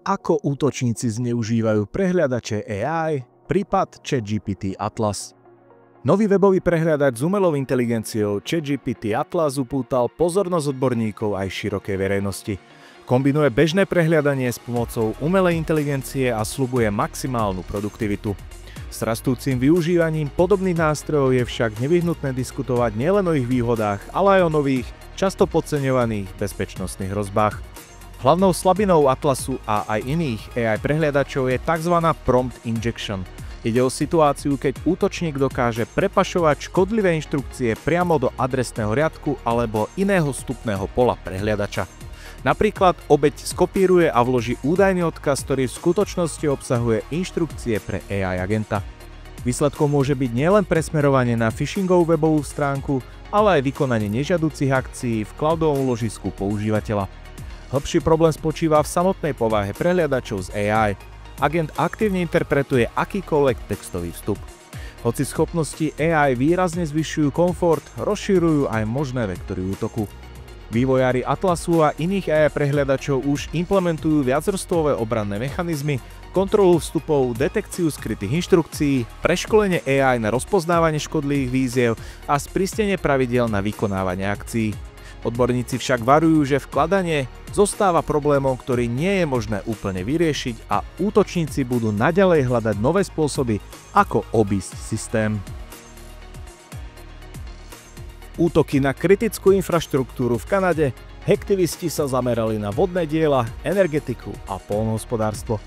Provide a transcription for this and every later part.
Ako útočníci zneužívajú prehliadače AI, prípad ChatGPT Atlas. Nový webový prehliadač s umelou inteligenciou ChatGPT Atlas upútal pozornosť odborníkov aj širokej verejnosti. Kombinuje bežné prehliadanie s pomocou umelej inteligencie a sľubuje maximálnu produktivitu. S rastúcim využívaním podobných nástrojov je však nevyhnutné diskutovať nielen o ich výhodách, ale aj o nových, často podceňovaných bezpečnostných hrozbách. Hlavnou slabinou Atlasu a aj iných AI prehliadačov je tzv. Prompt injection. Ide o situáciu, keď útočník dokáže prepašovať škodlivé inštrukcie priamo do adresného riadku alebo iného vstupného pola prehliadača. Napríklad obeť skopíruje a vloží údajný odkaz, ktorý v skutočnosti obsahuje inštrukcie pre AI agenta. Výsledkom môže byť nielen presmerovanie na phishingovú webovú stránku, ale aj vykonanie nežiaducich akcií v cloudovom úložisku používateľa. Hlbší problém spočíva v samotnej povahe prehliadačov z AI. Agent aktívne interpretuje akýkoľvek textový vstup. Hoci schopnosti AI výrazne zvyšujú komfort, rozširujú aj možné vektory útoku. Vývojári Atlasu a iných AI prehliadačov už implementujú viacvrstvové obranné mechanizmy, kontrolu vstupov, detekciu skrytých inštrukcií, preškolenie AI na rozpoznávanie škodlivých výziev a sprísnenie pravidiel na vykonávanie akcií. Odborníci však varujú, že vkladanie zostáva problémom, ktorý nie je možné úplne vyriešiť a útočníci budú naďalej hľadať nové spôsoby, ako obísť systém. Útoky na kritickú infraštruktúru v Kanade. Hacktivisti sa zamerali na vodné diela, energetiku a poľnohospodárstvo.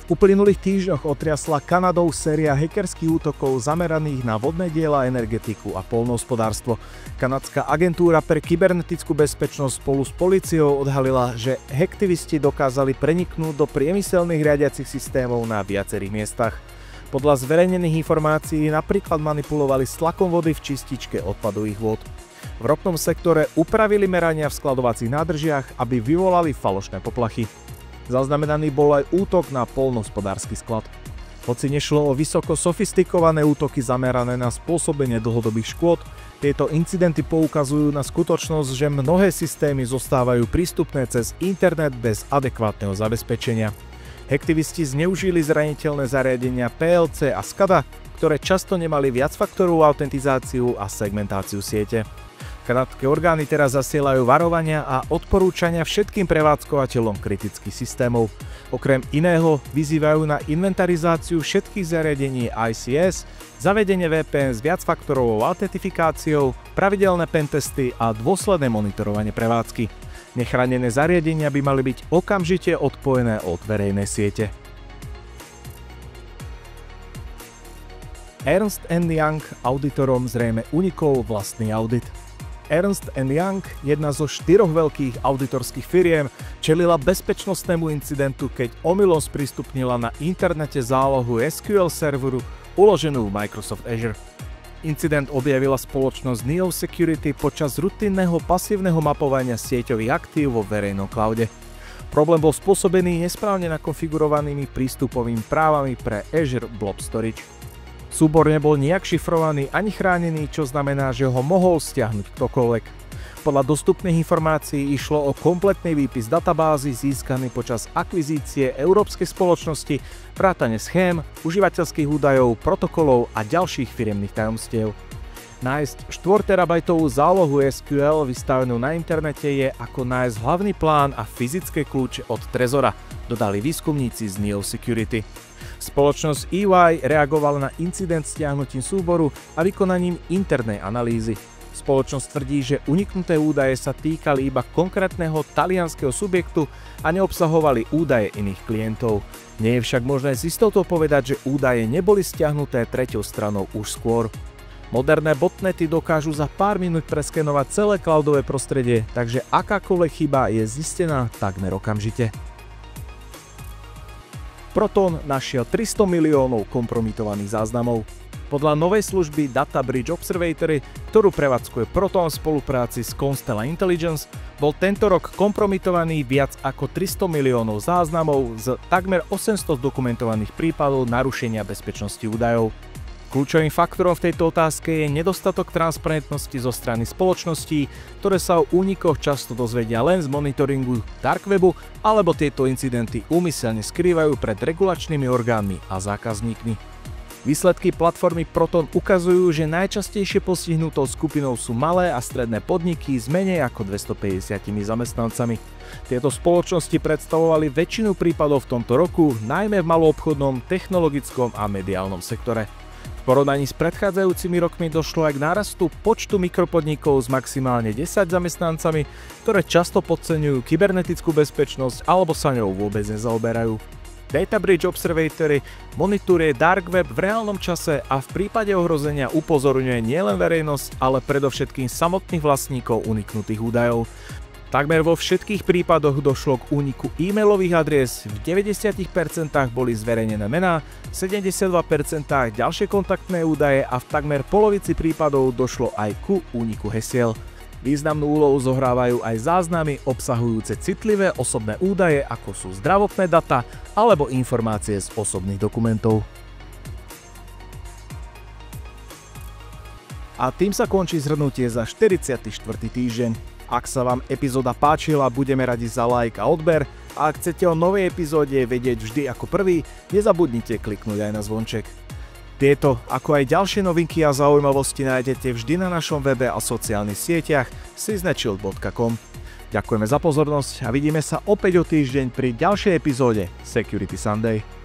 V uplynulých týždňoch otriasla Kanadou séria hackerských útokov zameraných na vodné diela, energetiku a poľnohospodárstvo. Kanadská agentúra pre kybernetickú bezpečnosť spolu s políciou odhalila, že hacktivisti dokázali preniknúť do priemyselných riadiacich systémov na viacerých miestach. Podľa zverejnených informácií napríklad manipulovali s tlakom vody v čističke odpadových vôd. V ropnom sektore upravili merania v skladovacích nádržiach, aby vyvolali falošné poplachy. Zaznamenaný bol aj útok na poľnohospodársky sklad. Hoci nešlo o vysoko sofistikované útoky zamerané na spôsobenie dlhodobých škôd, tieto incidenty poukazujú na skutočnosť, že mnohé systémy zostávajú prístupné cez internet bez adekvátneho zabezpečenia. Hacktivisti zneužili zraniteľné zariadenia PLC a SCADA, ktoré často nemali viacfaktorovú autentizáciu a segmentáciu siete. Kanadské orgány teraz zasielajú varovania a odporúčania všetkým prevádzkovateľom kritických systémov. Okrem iného vyzývajú na inventarizáciu všetkých zariadení ICS, zavedenie VPN s viacfaktorovou autentifikáciou, pravidelné pentesty a dôsledné monitorovanie prevádzky. Nechránené zariadenia by mali byť okamžite odpojené od verejnej siete. Ernst & Young auditorom zrejme unikol vlastný audit. Ernst & Young, jedna zo 4 veľkých auditorských firiem, čelila bezpečnostnému incidentu, keď omylom sprístupnila na internete zálohu SQL serveru uloženú v Microsoft Azure. Incident objavila spoločnosť Neo Security počas rutinného pasívneho mapovania sieťových aktív vo verejnom cloude. Problém bol spôsobený nesprávne nakonfigurovanými prístupovými právami pre Azure Blob Storage. Súbor nebol nijak šifrovaný ani chránený, čo znamená, že ho mohol stiahnuť ktokoľvek. Podľa dostupných informácií išlo o kompletný výpis databázy získaný počas akvizície európskej spoločnosti, vrátane schém, užívateľských údajov, protokolov a ďalších firemných tajomstiev. Nájsť 4 terabajtovú zálohu SQL vystavenú na internete je ako nájsť hlavný plán a fyzické kľúče od Trezora, dodali výskumníci z Neo Security. Spoločnosť EY reagovala na incident stiahnutím súboru a vykonaním internej analýzy. Spoločnosť tvrdí, že uniknuté údaje sa týkali iba konkrétneho talianskeho subjektu a neobsahovali údaje iných klientov. Nie je však možné s istotou povedať, že údaje neboli stiahnuté treťou stranou už skôr. Moderné botnety dokážu za pár minút preskenovať celé cloudové prostredie, takže akákoľvek chyba je zistená takmer okamžite. Proton našiel 300 miliónov kompromitovaných záznamov. Podľa novej služby Data Bridge Observatory, ktorú prevádzkuje Proton v spolupráci s Constella Intelligence, bol tento rok kompromitovaný viac ako 300 miliónov záznamov z takmer 800 dokumentovaných prípadov narušenia bezpečnosti údajov. Kľúčovým faktorom v tejto otázke je nedostatok transparentnosti zo strany spoločností, ktoré sa o únikoch často dozvedia len z monitoringu dark webu, alebo tieto incidenty úmyselne skrývajú pred regulačnými orgánmi a zákazníkmi. Výsledky platformy Proton ukazujú, že najčastejšie postihnutou skupinou sú malé a stredné podniky s menej ako 250 zamestnancami. Tieto spoločnosti predstavovali väčšinu prípadov v tomto roku, najmä v maloobchodnom, technologickom a mediálnom sektore. V porovnaní s predchádzajúcimi rokmi došlo aj k nárastu počtu mikropodnikov s maximálne 10 zamestnancami, ktoré často podceňujú kybernetickú bezpečnosť alebo sa ňou vôbec nezaoberajú. Data Breach Observatory monitoruje dark web v reálnom čase a v prípade ohrozenia upozorňuje nielen verejnosť, ale predovšetkým samotných vlastníkov uniknutých údajov. Takmer vo všetkých prípadoch došlo k úniku e-mailových adries, v 90% boli zverejnené mená, v 72% ďalšie kontaktné údaje a v takmer polovici prípadov došlo aj ku úniku hesiel. Významnú úlohu zohrávajú aj záznamy obsahujúce citlivé osobné údaje, ako sú zdravotné data alebo informácie z osobných dokumentov. A tým sa končí zhrnutie za 44. týždeň. Ak sa vám epizóda páčila, budeme radi za like a odber a ak chcete o novej epizóde vedieť vždy ako prvý, nezabudnite kliknúť aj na zvonček. Tieto, ako aj ďalšie novinky a zaujímavosti nájdete vždy na našom webe a sociálnych sieťach cisnetshield.com. Ďakujeme za pozornosť a vidíme sa opäť o týždeň pri ďalšej epizóde Security Sunday.